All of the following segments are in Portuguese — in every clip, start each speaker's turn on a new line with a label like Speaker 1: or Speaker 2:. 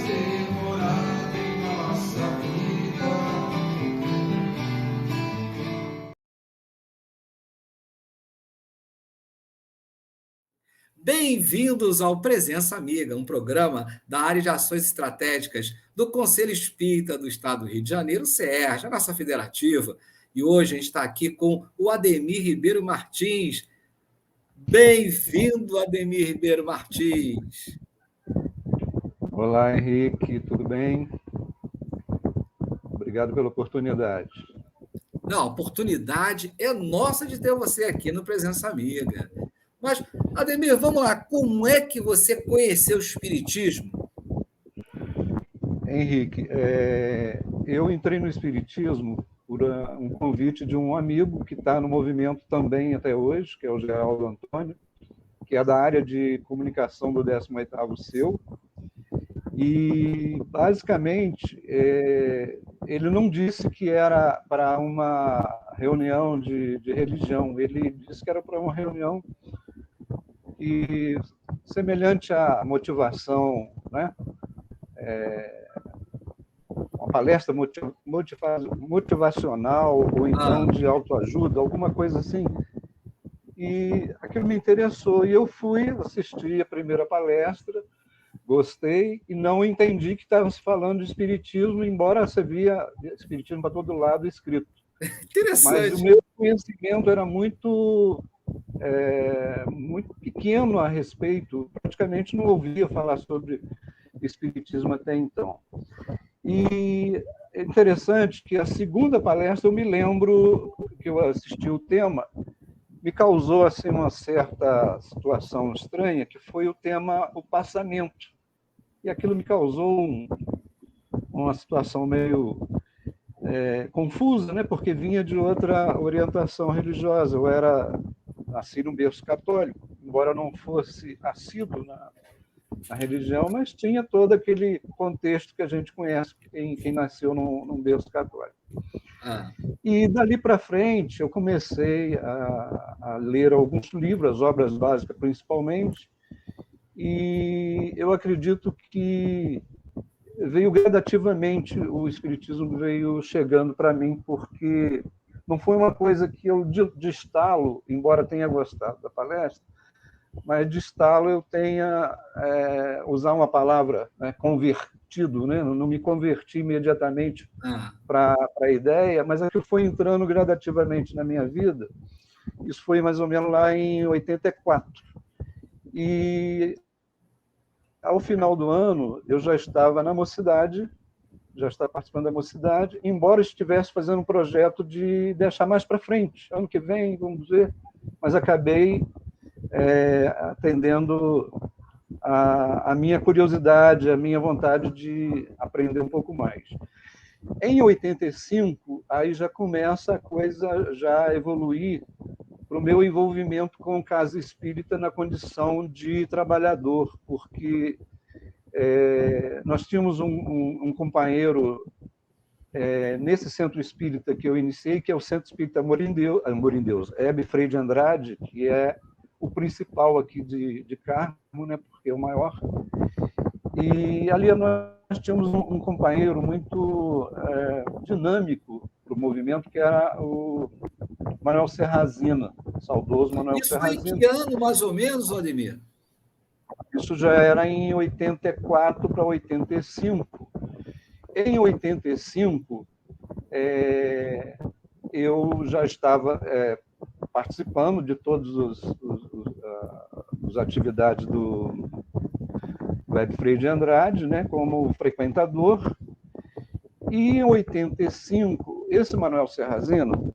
Speaker 1: ter morado em nossa vida.
Speaker 2: Bem-vindos ao Presença Amiga, um programa da área de ações estratégicas do Conselho Espírita do Estado do Rio de Janeiro, CERJ, a nossa federativa. E hoje a gente está aqui com o Ademir Ribeiro Martins. Bem-vindo, Ademir Ribeiro Martins.
Speaker 3: Olá, Henrique, tudo bem? Obrigado pela oportunidade.
Speaker 2: Não, a oportunidade é nossa de ter você aqui no Presença Amiga. Mas, Ademir, vamos lá, como é que você conheceu o Espiritismo?
Speaker 3: Henrique, eu entrei no Espiritismo por um convite de um amigo que está no movimento também até hoje, que é o Geraldo Antônio, que é da área de comunicação do 18º Seu. E, basicamente, ele não disse que era para uma reunião de religião, ele disse que era para uma reunião semelhante à motivação, né? Uma palestra motivacional ou então de autoajuda, alguma coisa assim. E aquilo me interessou e eu fui assistir a primeira palestra, gostei e não entendi que estavam se falando de espiritismo, embora você via espiritismo para todo lado escrito.
Speaker 2: Interessante.
Speaker 3: Mas o meu conhecimento era muito pequeno a respeito, praticamente não ouvia falar sobre espiritismo até então. E é interessante que a segunda palestra, eu me lembro que eu assisti o tema, me causou assim, uma certa situação estranha, que foi o tema o passamento. E aquilo me causou uma situação meio confusa, né? Porque vinha de outra orientação religiosa. Eu nasci num berço católico, embora não fosse assíduo na religião, mas tinha todo aquele contexto que a gente conhece quem nasceu num berço católico. E dali para frente eu comecei a ler alguns livros, as obras básicas principalmente, e eu acredito que veio gradativamente, o espiritismo veio chegando para mim, porque não foi uma coisa que eu de estalo, embora tenha gostado da palestra, mas de estalo eu tenha, usar uma palavra, né, convertido, né? Não me converti imediatamente para a ideia, mas aquilo foi entrando gradativamente na minha vida. Isso foi mais ou menos lá em 84. E ao final do ano eu já estava na mocidade, já estava participando da mocidade, embora estivesse fazendo um projeto de deixar mais para frente, ano que vem, vamos ver, mas acabei atendendo a minha curiosidade, a minha vontade de aprender um pouco mais. Em 85, aí já começa a coisa já evoluir para o meu envolvimento com o Casa Espírita na condição de trabalhador, porque nós tínhamos um companheiro nesse centro espírita que eu iniciei, que é o Centro Espírita Amor em Deus, Hebe Freire de Andrade, que é o principal aqui de Carmo, né, porque é o maior. E ali nós tínhamos um companheiro muito dinâmico para o movimento, que era o Manuel Serrazina, saudoso Manuel Serrazina.
Speaker 2: Isso foi em que ano, mais ou menos, Ademir?
Speaker 3: Isso já era em 84 para 85. Em 85, eu já estava participando de todas as atividades do Hebe Freire de Andrade, né, como frequentador. E em 85, esse Manuel Serrazino,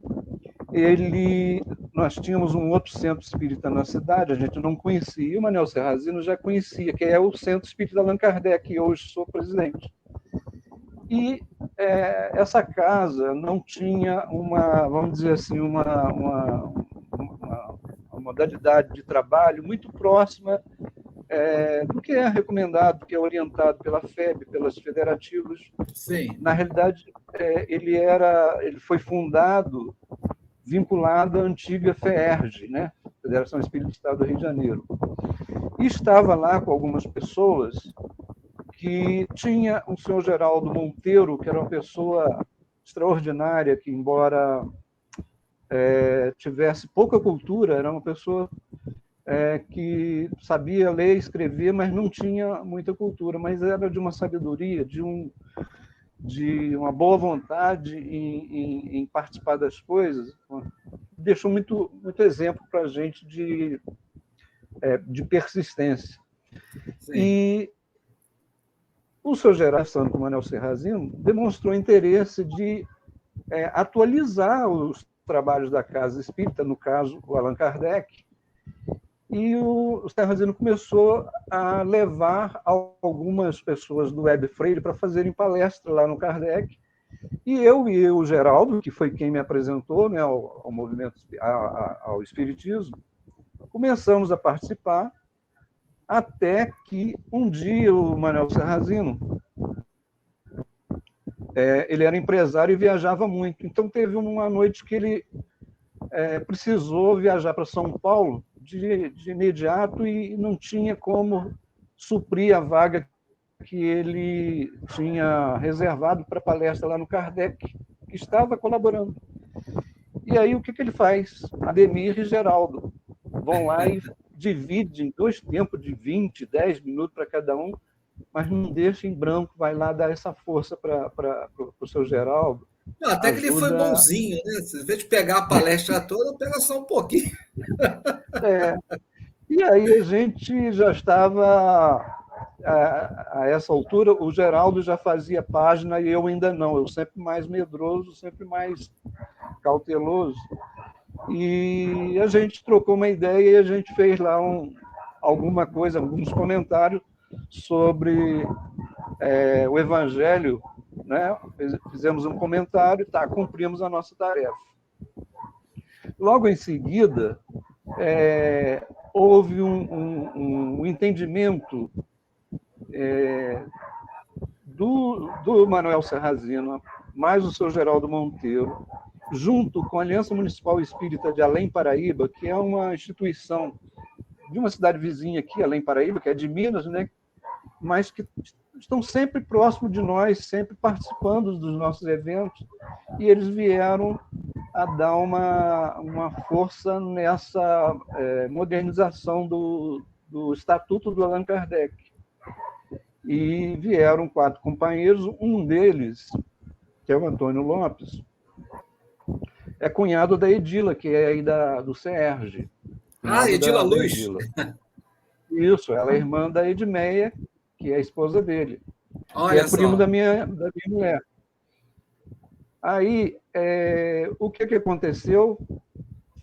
Speaker 3: nós tínhamos um outro centro espírita na cidade, a gente não conhecia, e o Manuel Serrazino já conhecia, que é o Centro Espírita Allan Kardec, que hoje sou presidente. E essa casa não tinha vamos dizer assim, uma modalidade de trabalho muito próxima do que é recomendado, do que é orientado pela FEB, pelas federativas.
Speaker 2: Sim.
Speaker 3: Na realidade, ele foi fundado vinculado à antiga FEERJ, né? Federação Espírita do Estado do Rio de Janeiro. E estava lá com algumas pessoas que tinha o senhor Geraldo Monteiro, que era uma pessoa extraordinária, que, embora tivesse pouca cultura, era uma pessoa que sabia ler e escrever, mas não tinha muita cultura, mas era de uma sabedoria, de uma boa vontade em participar das coisas. Deixou muito exemplo para a gente de persistência.
Speaker 2: Sim.
Speaker 3: E o senhor Geraldo, conversando com o Manuel Serrazino, demonstrou interesse de atualizar os trabalhos da Casa Espírita, no caso, o Allan Kardec, e o Serrazino começou a levar algumas pessoas do Web Freire para fazerem palestra lá no Kardec, e o Geraldo, que foi quem me apresentou, né, ao movimento, ao Espiritismo, começamos a participar, até que um dia o Manuel Serrazino, ele era empresário e viajava muito, então teve uma noite que ele precisou viajar para São Paulo de imediato e não tinha como suprir a vaga que ele tinha reservado para a palestra lá no Kardec, que estava colaborando. E aí o que ele faz? Ademir e Geraldo vão lá e dividem 2 tempos de 20, 10 minutos para cada um, mas não deixa em branco, vai lá dar essa força para o seu Geraldo.
Speaker 2: Não, até que ele foi bonzinho, né? Em vez de pegar a palestra toda, pega só um pouquinho.
Speaker 3: E aí a gente já estava, a essa altura, o Geraldo já fazia página e eu ainda não. Eu sempre mais medroso, sempre mais cauteloso. E a gente trocou uma ideia e a gente fez lá alguma coisa, alguns comentários sobre o Evangelho, né? Fizemos um comentário, cumprimos a nossa tarefa. Logo em seguida, houve um entendimento do Manuel Serrazino, mais o seu Geraldo Monteiro, junto com a Aliança Municipal Espírita de Além Paraíba, que é uma instituição de uma cidade vizinha aqui, Além Paraíba, que é de Minas, né? Mas que estão sempre próximo de nós, sempre participando dos nossos eventos, e eles vieram a dar uma força nessa modernização do Estatuto do Allan Kardec. E vieram 4 companheiros, um deles, que é o Antônio Lopes, é cunhado da Edila, que é aí do CERJ.
Speaker 2: Edila Luz.
Speaker 3: Edila. Isso, ela é irmã da Edmeia, que é a esposa dele.
Speaker 2: Olha
Speaker 3: que é primo
Speaker 2: só.
Speaker 3: da minha mulher. Aí, o que aconteceu?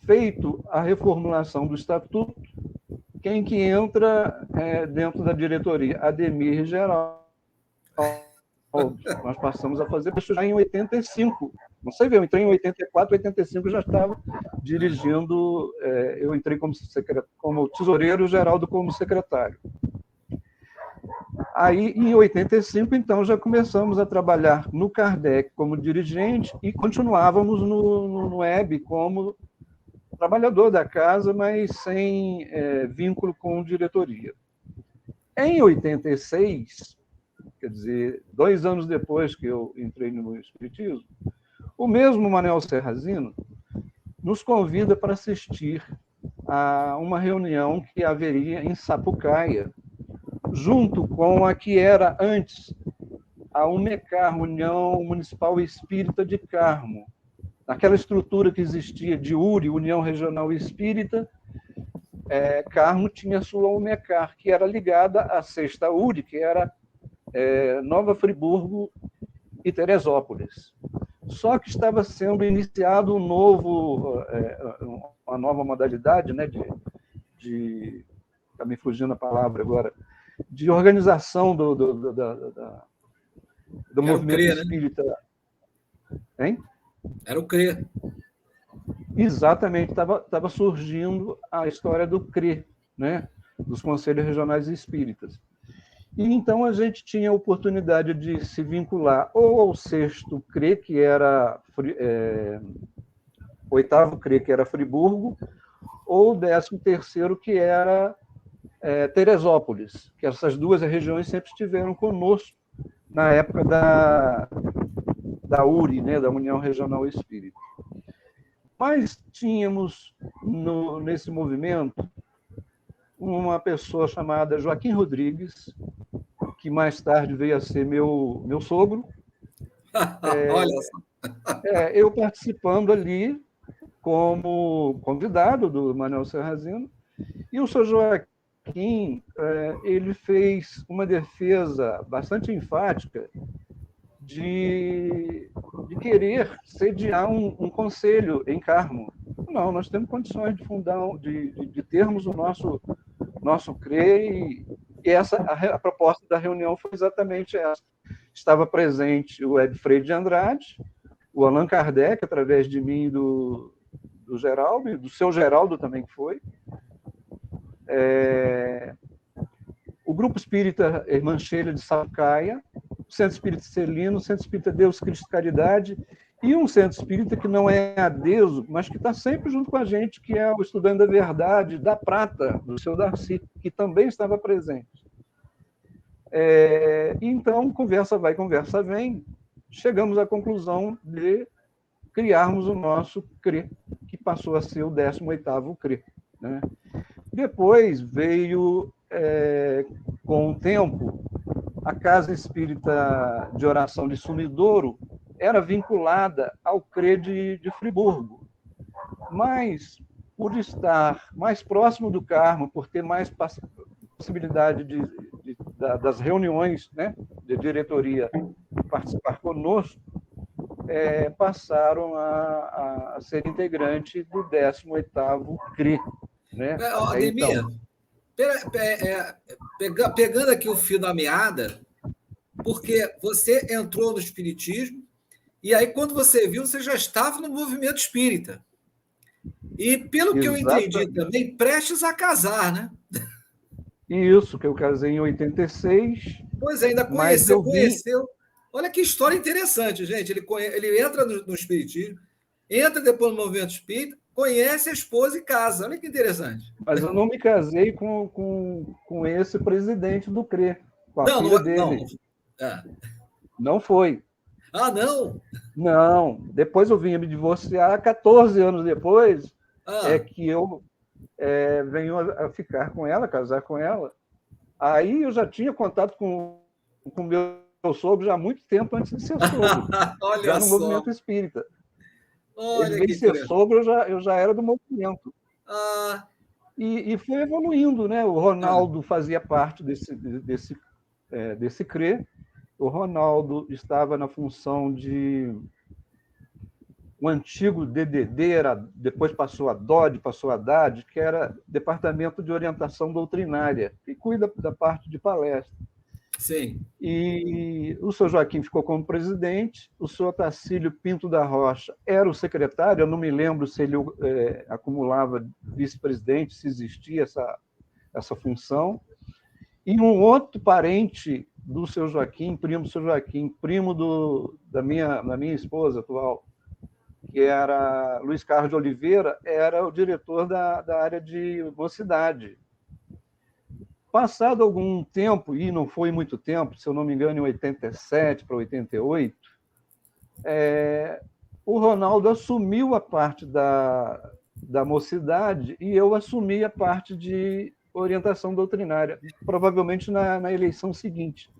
Speaker 3: Feito a reformulação do Estatuto, quem que entra dentro da diretoria? Ademir e Geraldo. Nós passamos a fazer isso já em 85. Não sei ver, eu entrei em 84, 85 já estava dirigindo, eu entrei como tesoureiro, o Geraldo como secretário. Aí, em 85, então, já começamos a trabalhar no Kardec como dirigente e continuávamos no web como trabalhador da casa, mas sem vínculo com diretoria. Em 86, quer dizer, 2 anos depois que eu entrei no Espiritismo, o mesmo Manuel Serrazino nos convida para assistir a uma reunião que haveria em Sapucaia, junto com a que era antes a UMECAR, União Municipal Espírita de Carmo. Naquela estrutura que existia de URI, União Regional Espírita, Carmo tinha sua UMECAR, que era ligada à 6ª URI, que era Nova Friburgo e Teresópolis. Só que estava sendo iniciado uma nova modalidade, né, está me fugindo a palavra agora, de organização do movimento
Speaker 2: CRE,
Speaker 3: espírita.
Speaker 2: né?
Speaker 3: Hein?
Speaker 2: Era o CRE.
Speaker 3: Exatamente, estava surgindo a história do CRE, né? Dos Conselhos Regionais Espíritas. E então a gente tinha a oportunidade de se vincular ou ao 6º CRE, que era 8º CRE, que era Friburgo, ou o 13º, que era Teresópolis, que essas duas regiões sempre estiveram conosco na época da URI, né, da União Regional Espírita. Mas tínhamos nesse movimento uma pessoa chamada Joaquim Rodrigues, que mais tarde veio a ser meu sogro.
Speaker 2: Olha só.
Speaker 3: Eu participando ali como convidado do Manuel Serrazino, e o senhor Joaquim ele fez uma defesa bastante enfática de querer sediar um conselho em Carmo. Não, nós temos condições de fundar, de termos o nosso CRE, e a proposta da reunião foi exatamente essa. Estava presente o Edfrei de Andrade, o Allan Kardec, através de mim e do Geraldo, do seu Geraldo também que foi, o Grupo Espírita Irmã Sheila de Sapucaia, o Centro Espírita Celino, o Centro Espírita Deus, Cristo e Caridade, e um centro espírita que não é adeso, mas que está sempre junto com a gente, que é o Estudando da Verdade, da Prata, do seu Darcy, que também estava presente. Então, conversa vai, conversa vem, chegamos à conclusão de criarmos o nosso CRE, que passou a ser o 18º CRE. Né? Depois veio, com o tempo, a Casa Espírita de Oração de Sumidouro era vinculada ao CRE de Friburgo. Mas, por estar mais próximo do Carmo, por ter mais possibilidade das reuniões, né, de diretoria participar conosco, passaram a ser integrante do 18º CRE. Né?
Speaker 2: Ademir, pegando aqui o fio da meada, porque você entrou no espiritismo e aí, quando você viu, você já estava no movimento espírita. E, pelo que eu entendi também, prestes a casar, né?
Speaker 3: Isso, que eu casei em 86.
Speaker 2: Pois é, ainda conheceu. Olha que história interessante, gente. Ele entra no espiritismo, entra depois no movimento espírita, conhece a esposa e casa. Olha que interessante.
Speaker 3: Mas eu não me casei com esse presidente do CRE, com a filha dele. Não foi.
Speaker 2: Ah, não?
Speaker 3: Não. Depois eu vim me divorciar, 14 anos depois, que eu venho a ficar com ela, casar com ela. Aí eu já tinha contato com meu sogro já há muito tempo antes de ser sogro. Já no movimento espírita. Ele veio ser sogro, eu já era do movimento. E foi evoluindo, né? O Ronaldo fazia parte desse CRE. O Ronaldo estava na função de o antigo DDD, depois passou a DOD, passou a DAD, que era Departamento de Orientação Doutrinária, que cuida da parte de palestra.
Speaker 2: Sim.
Speaker 3: E o senhor Joaquim ficou como presidente, o senhor Tacílio Pinto da Rocha era o secretário, eu não me lembro se ele acumulava vice-presidente, se existia essa função. E um outro parente do seu Joaquim, primo do seu Joaquim, primo da minha esposa atual, que era Luiz Carlos de Oliveira, era o diretor da área de mocidade. Passado algum tempo, e não foi muito tempo, se eu não me engano, em 87 para 88, o Ronaldo assumiu a parte da mocidade e eu assumi a parte de orientação doutrinária, provavelmente na eleição seguinte.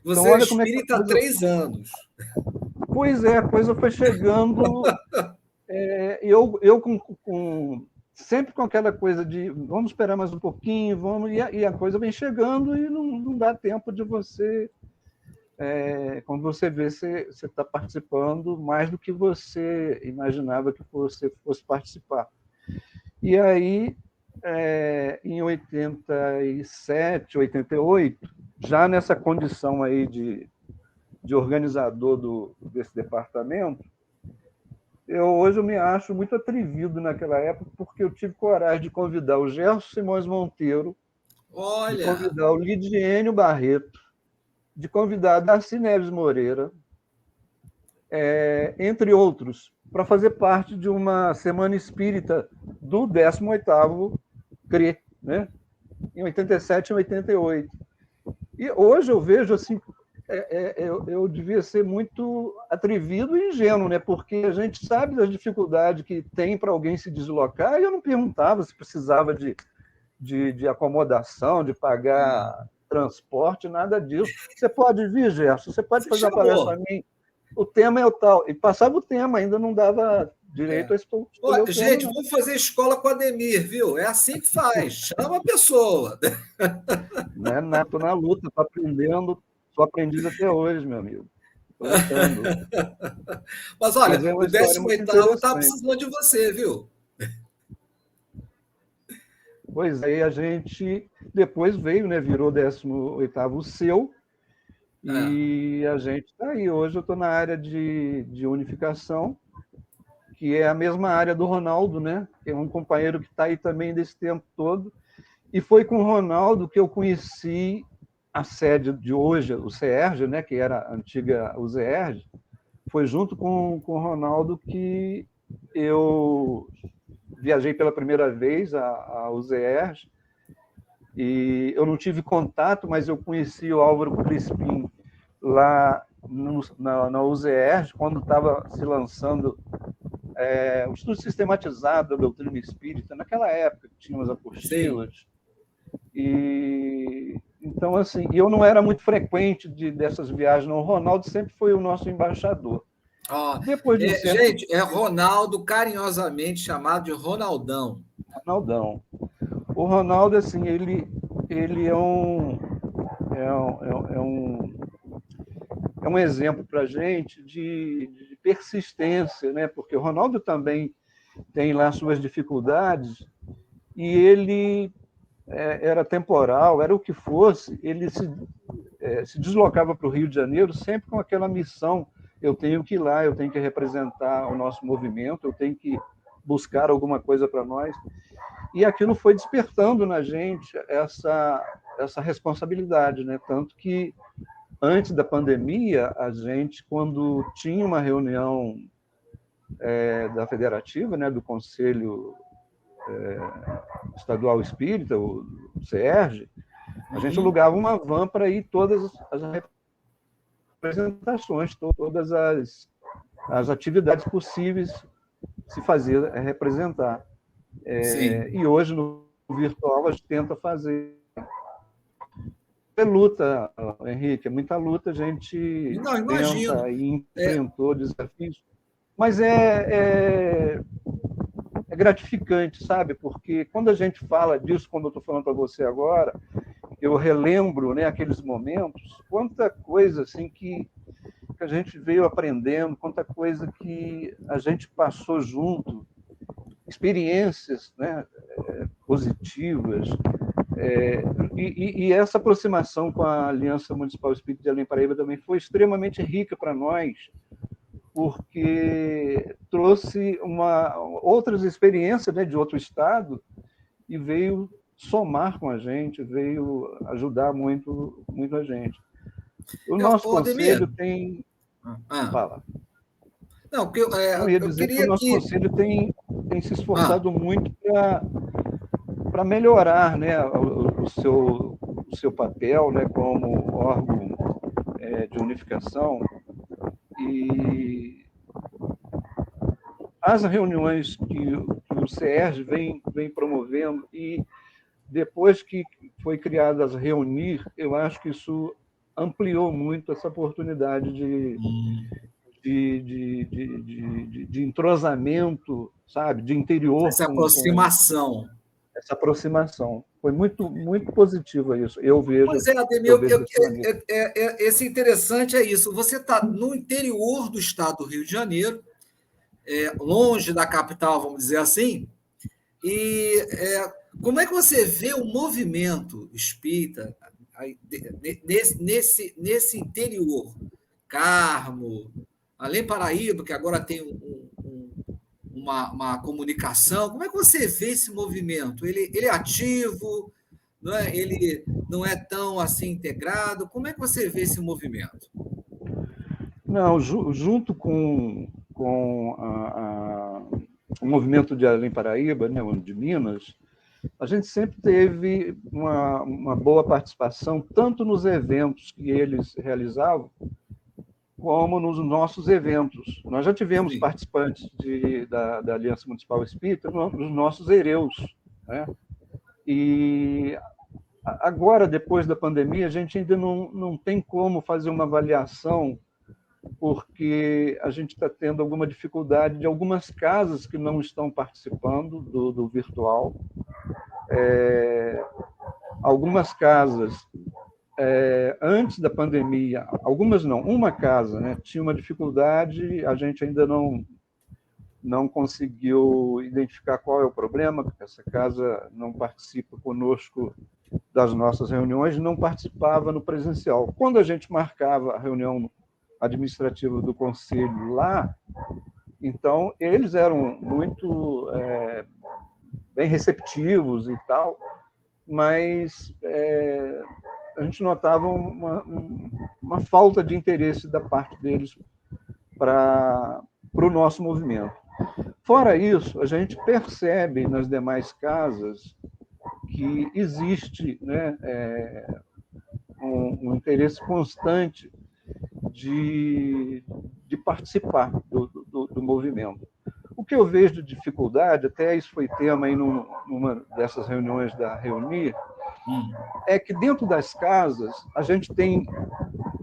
Speaker 2: Você então, é espírita há 3 anos.
Speaker 3: Pois é, a coisa foi chegando. Eu sempre com aquela coisa de vamos esperar mais um pouquinho, e a coisa vem chegando e não dá tempo de você. Quando você vê, você está participando mais do que você imaginava que você fosse participar. E aí, em 87, 88, já nessa condição aí de organizador desse departamento, hoje eu me acho muito atrevido naquela época, porque eu tive coragem de convidar o Gerson Simões Monteiro, de convidar o Lidiênio Barreto, de convidar a Darcy Neves Moreira, entre outros, para fazer parte de uma semana espírita do 18º CRE, né? em 87 e 88. E hoje eu vejo assim, eu devia ser muito atrevido e ingênuo, né? Porque a gente sabe das dificuldades que tem para alguém se deslocar, e eu não perguntava se precisava de acomodação, de pagar transporte, nada disso. Você pode vir, Gerson, você pode
Speaker 2: Você
Speaker 3: fazer uma palestra para mim, o tema é o tal. E passava o tema, ainda não dava direito a escolher o tema.
Speaker 2: Gente, vamos fazer escola com o Ademir, viu? É assim que faz. Chama a pessoa.
Speaker 3: Não é nada, estou na luta, estou aprendendo, sou aprendiz até hoje, meu amigo. Estou lutando.
Speaker 2: Mas olha,
Speaker 3: é uma
Speaker 2: o
Speaker 3: história muito
Speaker 2: 18º está
Speaker 3: interessante.
Speaker 2: precisando de você, viu?
Speaker 3: Pois aí a gente depois veio, né? Virou 18º o seu, e a gente está aí. Hoje eu estou na área de unificação, que é a mesma área do Ronaldo, né? Que é um companheiro que está aí também desse tempo todo. E foi com o Ronaldo que eu conheci a sede de hoje, o CERJ, né? Que era a antiga UZERJ. Foi junto com o Ronaldo que eu viajei pela primeira vez a UZERJ, e eu não tive contato, mas eu conheci o Álvaro Crispim lá na UZERJ, quando estava se lançando o estudo sistematizado da doutrina espírita, naquela época que tinha as apostilas. Sim. E então, assim, eu não era muito frequente dessas viagens, não. O Ronaldo sempre foi o nosso embaixador.
Speaker 2: Depois de gente, é Ronaldo, carinhosamente chamado de Ronaldão.
Speaker 3: Ronaldão. O Ronaldo, assim, ele é um exemplo para a gente de persistência, né? Porque o Ronaldo também tem lá suas dificuldades, e ele era temporal, era o que fosse, ele se deslocava para o Rio de Janeiro sempre com aquela missão: eu tenho que ir lá, eu tenho que representar o nosso movimento, eu tenho que buscar alguma coisa para nós. E aquilo foi despertando na gente essa responsabilidade, né? Tanto que, antes da pandemia, a gente, quando tinha uma reunião da Federativa, né, do Conselho Estadual Espírita, o CERJ, a gente alugava uma van para ir todas as representações, todas as atividades possíveis se fazer representar. E hoje, no virtual, a gente tenta fazer. É luta, Henrique, é muita luta, a gente tenta e enfrentou desafios, mas é gratificante, sabe? Porque quando a gente fala disso, como eu estou falando para você agora, eu relembro, né, aqueles momentos, quanta coisa assim que a gente veio aprendendo, quanta coisa que a gente passou junto, experiências, né, positivas, e essa aproximação com a Aliança Municipal Espírita de Belém Paraíba também foi extremamente rica para nós, porque trouxe outras experiências, né, de outro estado, e veio somar com a gente, veio ajudar muito, muito a gente. O nosso conselho tem... Fala.
Speaker 2: Não, eu
Speaker 3: ia dizer que o nosso conselho tem se esforçado muito para melhorar, né, o seu papel, né, como órgão de unificação, e as reuniões que o CERJ vem promovendo, e depois que foi criado as Reunir, eu acho que isso ampliou muito essa oportunidade de entrosamento, sabe, de interior.
Speaker 2: Essa aproximação.
Speaker 3: Essa aproximação. Foi muito, muito positiva isso. Eu vejo.
Speaker 2: Pois é, Ademir, esse interessante é isso. Você está no interior do estado do Rio de Janeiro, longe da capital, vamos dizer assim, e como é que você vê o movimento espírita nesse interior? Carmo, além Paraíba, que agora tem uma comunicação. Como é que você vê esse movimento? Ele é ativo? Não é? Ele não é tão assim integrado? Como é que você vê esse movimento?
Speaker 3: Não, junto com o movimento de Além Paraíba, né, de Minas, a gente sempre teve uma boa participação, tanto nos eventos que eles realizavam, como nos nossos eventos. Nós já tivemos
Speaker 2: Sim.
Speaker 3: participantes da Aliança Municipal Espírita nos nossos ereus, né? E agora, depois da pandemia, a gente ainda não tem como fazer uma avaliação, porque a gente está tendo alguma dificuldade de algumas casas que não estão participando do virtual. Algumas casas, antes da pandemia, algumas não, uma casa, né, tinha uma dificuldade, a gente ainda não conseguiu identificar qual é o problema, porque essa casa não participa conosco das nossas reuniões, não participava no presencial. Quando a gente marcava a reunião administrativa do conselho lá, então eles eram muito bem receptivos e tal, mas a gente notava uma falta de interesse da parte deles para o nosso movimento. Fora isso, a gente percebe nas demais casas que existe, né, um interesse constante de participar do movimento. O que eu vejo de dificuldade, até isso foi tema aí numa dessas reuniões da Reunir, é que dentro das casas a gente tem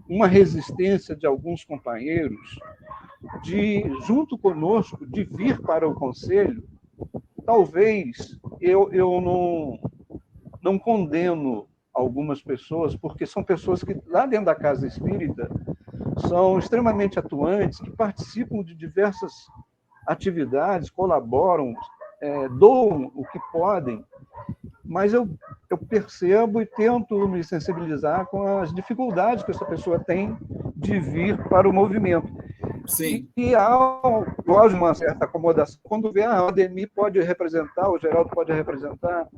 Speaker 3: uma resistência de alguns companheiros junto conosco, de vir para o conselho. Talvez eu não condeno algumas pessoas, porque são pessoas que, lá dentro da casa espírita, são extremamente atuantes, que participam de diversas atividades, colaboram, doam o que podem, mas eu percebo e tento me sensibilizar com as dificuldades que essa pessoa tem de vir para o movimento.
Speaker 2: Sim.
Speaker 3: E há, lógico, uma certa acomodação. Quando vê, o Ademir pode representar, o Geraldo pode representar,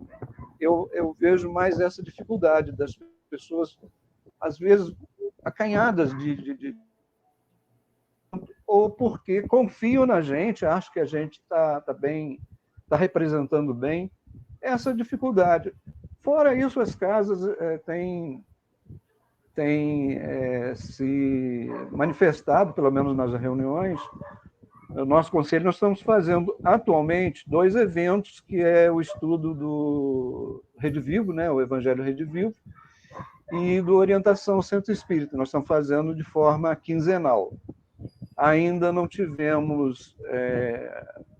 Speaker 3: eu vejo mais essa dificuldade das pessoas, às vezes, acanhadas ou porque confiam na gente, acham que a gente está bem, está representando bem, essa dificuldade. Fora isso, as casas têm se manifestado, pelo menos nas reuniões. No nosso conselho, nós estamos fazendo atualmente 2 eventos, que é o estudo do Rede Vivo, né, o Evangelho Rede Vivo, e do Orientação Centro Espírita. Nós estamos fazendo de forma quinzenal. Ainda não tivemos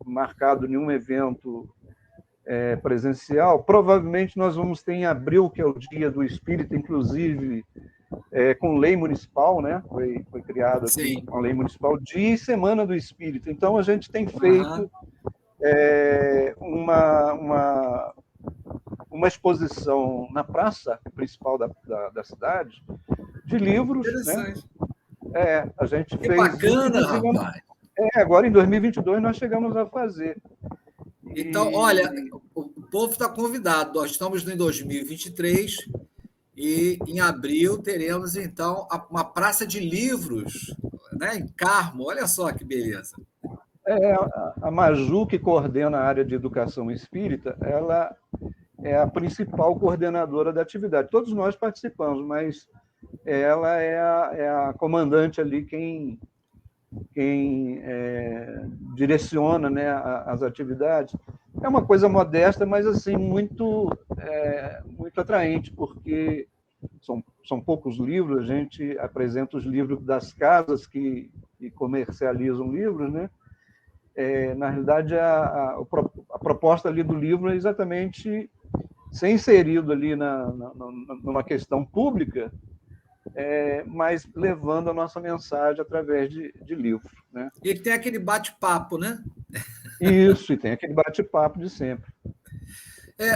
Speaker 3: marcado nenhum evento presencial. Provavelmente nós vamos ter em abril, que é o Dia do Espírita, inclusive com lei municipal, né? Foi criada aqui uma lei municipal, Dia e Semana do Espírito. Então, a gente tem feito uma exposição na praça principal da cidade de livros.
Speaker 2: Interessante.
Speaker 3: Né? A gente
Speaker 2: que
Speaker 3: fez
Speaker 2: bacana,
Speaker 3: isso,
Speaker 2: rapaz.
Speaker 3: Agora, em 2022, nós chegamos a fazer.
Speaker 2: Então, olha, o povo está convidado. Nós estamos em 2023 e em abril teremos, então, uma praça de livros, né, em Carmo. Olha só que beleza.
Speaker 3: A Maju, que coordena a área de educação espírita, ela é a principal coordenadora da atividade. Todos nós participamos, mas ela é a comandante ali, quem direciona, né, as atividades. É uma coisa modesta, mas assim muito atraente, porque são poucos livros. A gente apresenta os livros das casas que comercializam livros, né? Na realidade, a proposta ali do livro é exatamente ser inserido ali numa questão pública, mas levando a nossa mensagem através de livro. Né?
Speaker 2: E tem aquele bate-papo, né?
Speaker 3: Isso, e tem aquele bate-papo de sempre.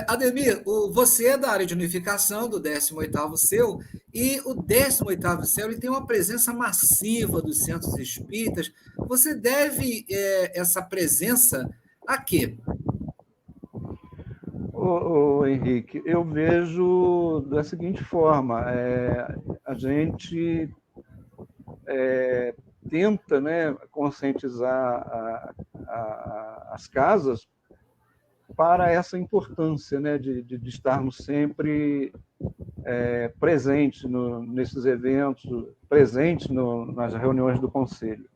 Speaker 2: Ademir, você é da área de unificação do 18º CEU, e o 18º CEU ele tem uma presença massiva dos centros espíritas. Você deve essa presença a quê?
Speaker 3: Henrique, eu vejo da seguinte forma: a gente tenta, né, conscientizar as casas para essa importância, né, de estarmos sempre presentes nesses eventos, presentes nas reuniões do Conselho.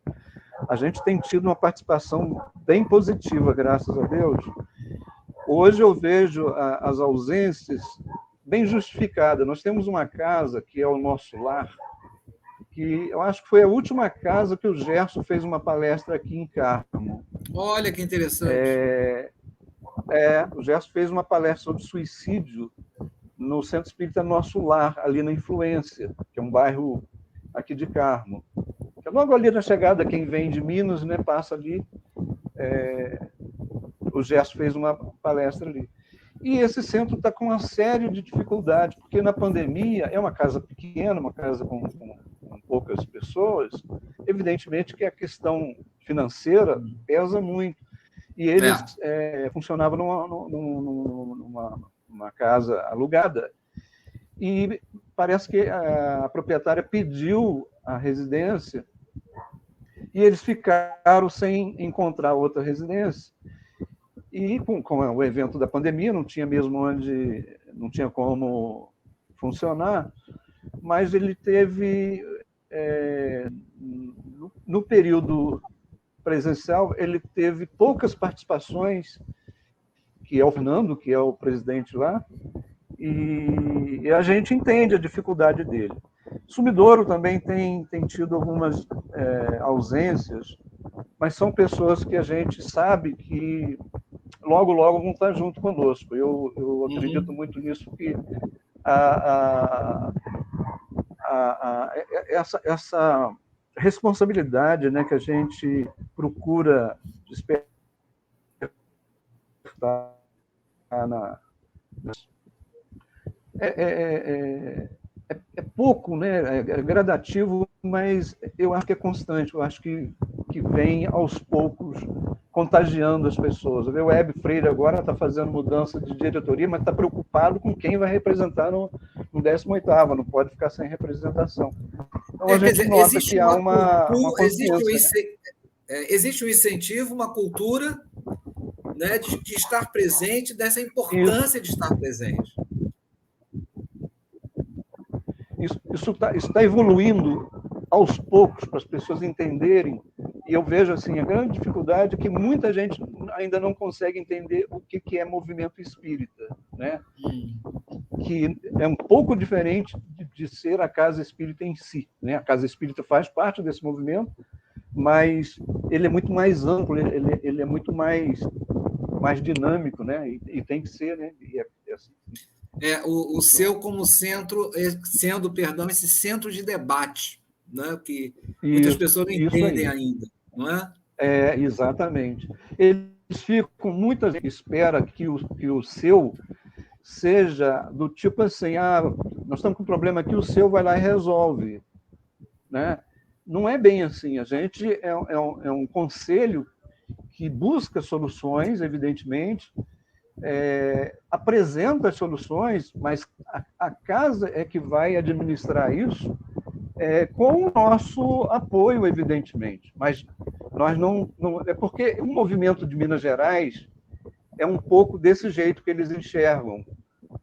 Speaker 3: A gente tem tido uma participação bem positiva, graças a Deus. Hoje eu vejo as ausências bem justificadas. Nós temos uma casa, que é o Nosso Lar, que eu acho que foi a última casa que o Gerson fez uma palestra aqui em Carmo.
Speaker 2: Olha que interessante.
Speaker 3: O Gerson fez uma palestra sobre suicídio no Centro Espírita Nosso Lar, ali na Influência, que é um bairro aqui de Carmo. Que é logo ali na chegada, quem vem de Minas, né, passa ali. O Gerson fez uma palestra ali. E esse centro está com uma série de dificuldades, porque na pandemia é uma casa pequena, uma casa com poucas pessoas, evidentemente que a questão financeira pesa muito. E eles funcionavam numa casa alugada. E parece que a proprietária pediu a residência e eles ficaram sem encontrar outra residência. E com o evento da pandemia, não tinha como funcionar, mas ele teve, no período presencial, ele teve poucas participações, que é o Fernando, que é o presidente lá, e a gente entende a dificuldade dele. Sumidouro também tem tido algumas ausências, mas são pessoas que a gente sabe que logo vão estar junto conosco. Eu acredito muito nisso, que essa responsabilidade, né, que a gente procura despertar é pouco, né? É gradativo, mas eu acho que é constante. Eu acho que vem aos poucos contagiando as pessoas. O Web Freire agora está fazendo mudança de diretoria, mas está preocupado com quem vai representar no 18º, não pode ficar sem representação. Então a gente nota que há uma consciência.
Speaker 2: Existe um incentivo, uma cultura, né, de estar presente, dessa importância de estar presente.
Speaker 3: Isso está evoluindo aos poucos para as pessoas entenderem. E eu vejo assim, a grande dificuldade é que muita gente ainda não consegue entender o que é movimento espírita, né? Que é um pouco diferente de ser a casa espírita em si, né? A casa espírita faz parte desse movimento, mas ele é muito mais amplo, ele é muito mais dinâmico, né? E tem que ser, né? E é assim.
Speaker 2: O seu como centro, esse centro de debate, né? Que muitas pessoas não entendem ainda, não é?
Speaker 3: Exatamente. Eles ficam, muita gente espera que o seu seja do tipo assim, nós estamos com um problema aqui, o seu vai lá e resolve, né? Não é bem assim. A gente é um conselho que busca soluções, evidentemente, apresenta as soluções, mas a casa é que vai administrar isso com o nosso apoio, evidentemente. Mas nós não... É porque o movimento de Minas Gerais é um pouco desse jeito que eles enxergam.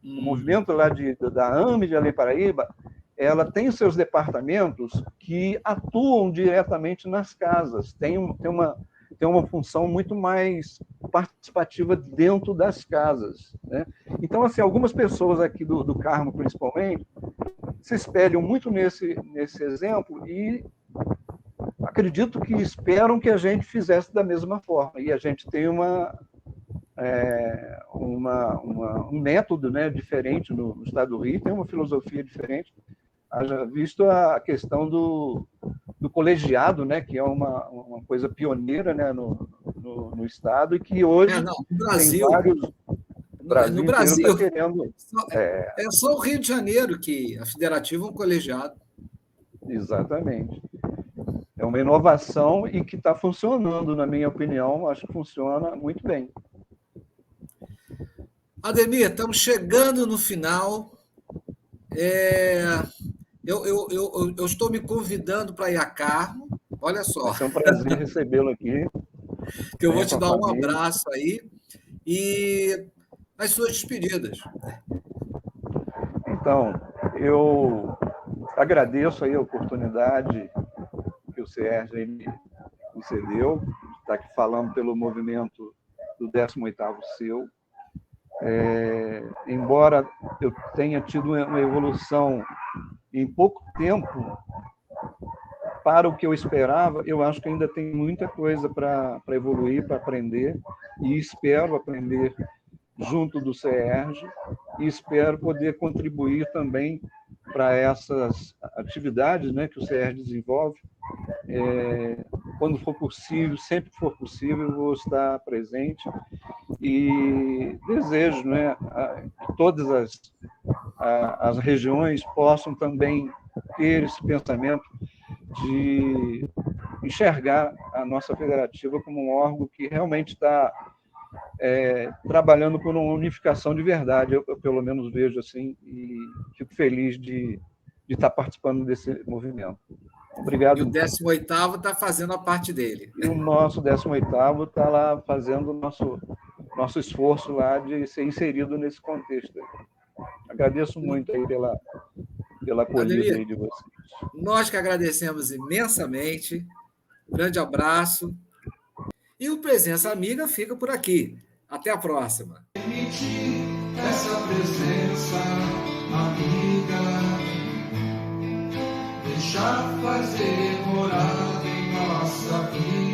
Speaker 3: O movimento lá da AME de Além Paraíba, ela tem seus departamentos que atuam diretamente nas casas, tem uma função muito mais participativa dentro das casas, né? Então, assim, algumas pessoas aqui do Carmo, principalmente, se espelham muito nesse exemplo e acredito que esperam que a gente fizesse da mesma forma. E a gente tem um método, né, diferente no Estado do Rio, tem uma filosofia diferente. Haja visto a questão do colegiado, né, que é uma coisa pioneira, né, no Estado, e que hoje
Speaker 2: no Brasil,
Speaker 3: tem vários...
Speaker 2: No Brasil,
Speaker 3: tá querendo,
Speaker 2: é só o Rio de Janeiro que a federativa é um colegiado.
Speaker 3: Exatamente. É uma inovação e que está funcionando, na minha opinião, acho que funciona muito bem.
Speaker 2: Ademir, estamos chegando no final. Eu estou me convidando para ir a Carmo, olha só.
Speaker 3: É um prazer recebê-lo aqui.
Speaker 2: Que eu vou te dar um abraço aí. e as suas despedidas.
Speaker 3: Então, eu agradeço aí a oportunidade que o CERJ me concedeu, de estar aqui falando pelo movimento do 18º CEU. Embora eu tenha tido uma evolução em pouco tempo para o que eu esperava, eu acho que ainda tem muita coisa para evoluir, para aprender, e espero aprender junto do CERJ, e espero poder contribuir também para essas atividades, né, que o CERJ desenvolve. Quando for possível, sempre que for possível, eu vou estar presente, e desejo, né, que todas as regiões possam também ter esse pensamento de enxergar a nossa federativa como um órgão que realmente está trabalhando por uma unificação de verdade. Eu pelo menos vejo assim, e fico feliz de estar participando desse movimento. Obrigado.
Speaker 2: E o 18º está fazendo a parte dele.
Speaker 3: E o nosso 18º está lá fazendo o nosso esforço lá de ser inserido nesse contexto. Agradeço muito aí pela acolhida aí de vocês.
Speaker 2: Nós que agradecemos imensamente. Grande abraço. E o Presença Amiga fica por aqui. Até a próxima.
Speaker 1: Permitir essa presença amiga, deixar fazer morada em nossa vida.